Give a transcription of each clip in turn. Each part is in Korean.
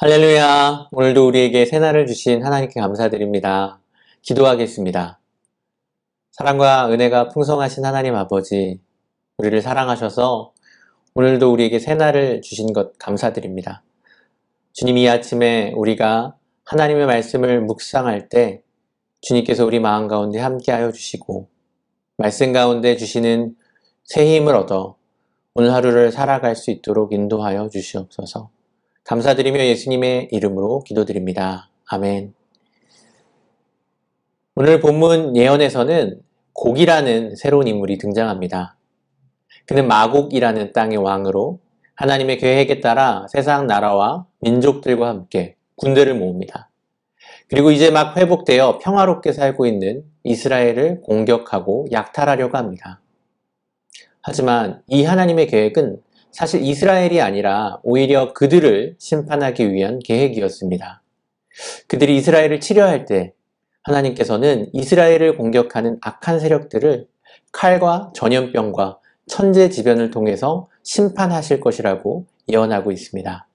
할렐루야! 오늘도 우리에게 새날을 주신 하나님께 감사드립니다. 기도하겠습니다. 사랑과 은혜가 풍성하신 하나님 아버지, 우리를 사랑하셔서 오늘도 우리에게 새날을 주신 것 감사드립니다. 주님, 이 아침에 우리가 하나님의 말씀을 묵상할 때 주님께서 우리 마음 가운데 함께하여 주시고 말씀 가운데 주시는 새 힘을 얻어 오늘 하루를 살아갈 수 있도록 인도하여 주시옵소서. 감사드리며 예수님의 이름으로 기도드립니다. 아멘. 오늘 본문 예언에서는 곡이라는 새로운 인물이 등장합니다. 그는 마곡이라는 땅의 왕으로 하나님의 계획에 따라 세상 나라와 민족들과 함께 군대를 모읍니다. 그리고 이제 막 회복되어 평화롭게 살고 있는 이스라엘을 공격하고 약탈하려고 합니다. 하지만 이 하나님의 계획은 사실 이스라엘이 아니라 오히려 그들을 심판하기 위한 계획이었습니다. 그들이 이스라엘을 치려할 때 하나님께서는 이스라엘을 공격하는 악한 세력들을 칼과 전염병과 천재지변을 통해서 심판하실 것이라고 예언하고 있습니다.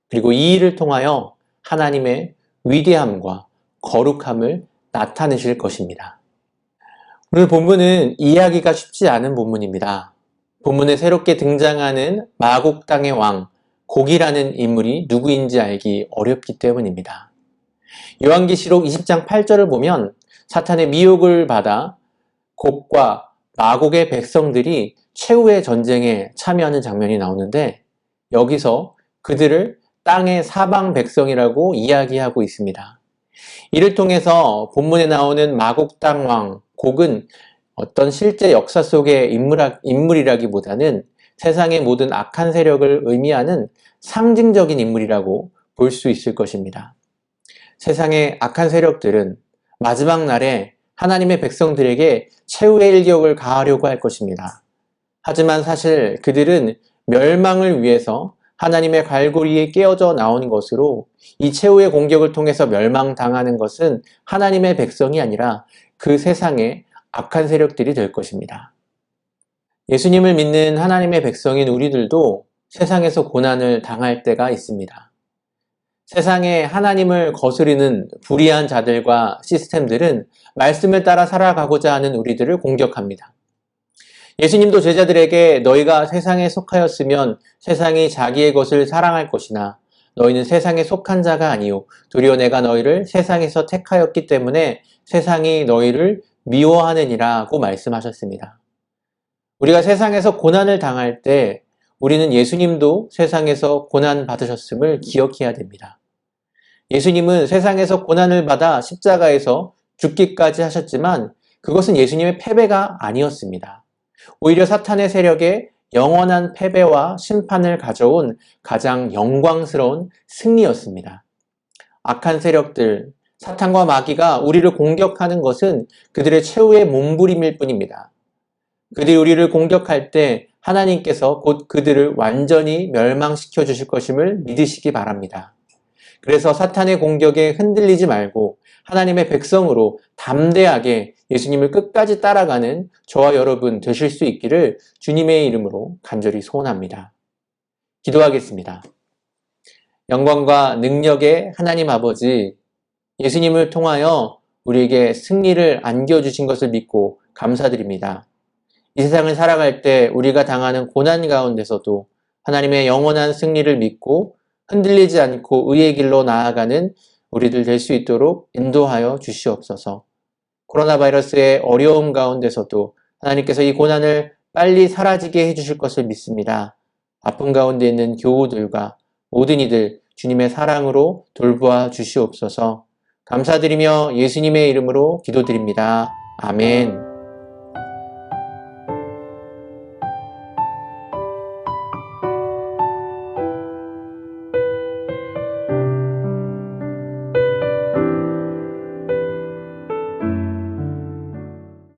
그리고 이 일을 통하여 하나님의 위대함과 거룩함을 나타내실 것입니다. 오늘 본문은 이해하기가 쉽지 않은 본문입니다. 본문에 새롭게 등장하는 마곡 땅의 왕 곡이라는 인물이 누구인지 알기 어렵기 때문입니다. 요한계시록 20장 8절을 보면 사탄의 미혹을 받아 곡과 마곡의 백성들이 최후의 전쟁에 참여하는 장면이 나오는데 여기서 그들을 땅의 사방 백성이라고 이야기하고 있습니다. 이를 통해서 본문에 나오는 마곡 땅 왕 곡은 어떤 실제 역사 속의 인물이라기보다는 세상의 모든 악한 세력을 의미하는 상징적인 인물이라고 볼 수 있을 것입니다. 세상의 악한 세력들은 마지막 날에 하나님의 백성들에게 최후의 일격을 가하려고 할 것입니다. 하지만 사실 그들은 멸망을 위해서 하나님의 갈고리에 깨어져 나온 것으로 이 최후의 공격을 통해서 멸망당하는 것은 하나님의 백성이 아니라 그 세상의 악한 세력들이 될 것입니다. 예수님을 믿는 하나님의 백성인 우리들도 세상에서 고난을 당할 때가 있습니다. 세상에 하나님을 거스르는 불의한 자들과 시스템들은 말씀을 따라 살아가고자 하는 우리들을 공격합니다. 예수님도 제자들에게 너희가 세상에 속하였으면 세상이 자기의 것을 사랑할 것이나 너희는 세상에 속한 자가 아니요 도리어 내가 너희를 세상에서 택하였기 때문에 세상이 너희를 미워하느니라고 말씀하셨습니다. 우리가 세상에서 고난을 당할 때 우리는 예수님도 세상에서 고난 받으셨음을 기억해야 됩니다. 예수님은 세상에서 고난을 받아 십자가에서 죽기까지 하셨지만 그것은 예수님의 패배가 아니었습니다. 오히려 사탄의 세력에 영원한 패배와 심판을 가져온 가장 영광스러운 승리였습니다. 악한 세력들, 사탄과 마귀가 우리를 공격하는 것은 그들의 최후의 몸부림일 뿐입니다. 그들이 우리를 공격할 때 하나님께서 곧 그들을 완전히 멸망시켜 주실 것임을 믿으시기 바랍니다. 그래서 사탄의 공격에 흔들리지 말고 하나님의 백성으로 담대하게 예수님을 끝까지 따라가는 저와 여러분 되실 수 있기를 주님의 이름으로 간절히 소원합니다. 기도하겠습니다. 영광과 능력의 하나님 아버지, 예수님을 통하여 우리에게 승리를 안겨주신 것을 믿고 감사드립니다. 이 세상을 살아갈 때 우리가 당하는 고난 가운데서도 하나님의 영원한 승리를 믿고 흔들리지 않고 의의 길로 나아가는 우리들 될 수 있도록 인도하여 주시옵소서. 코로나 바이러스의 어려움 가운데서도 하나님께서 이 고난을 빨리 사라지게 해주실 것을 믿습니다. 아픔 가운데 있는 교우들과 모든 이들 주님의 사랑으로 돌보아 주시옵소서. 감사드리며 예수님의 이름으로 기도드립니다. 아멘.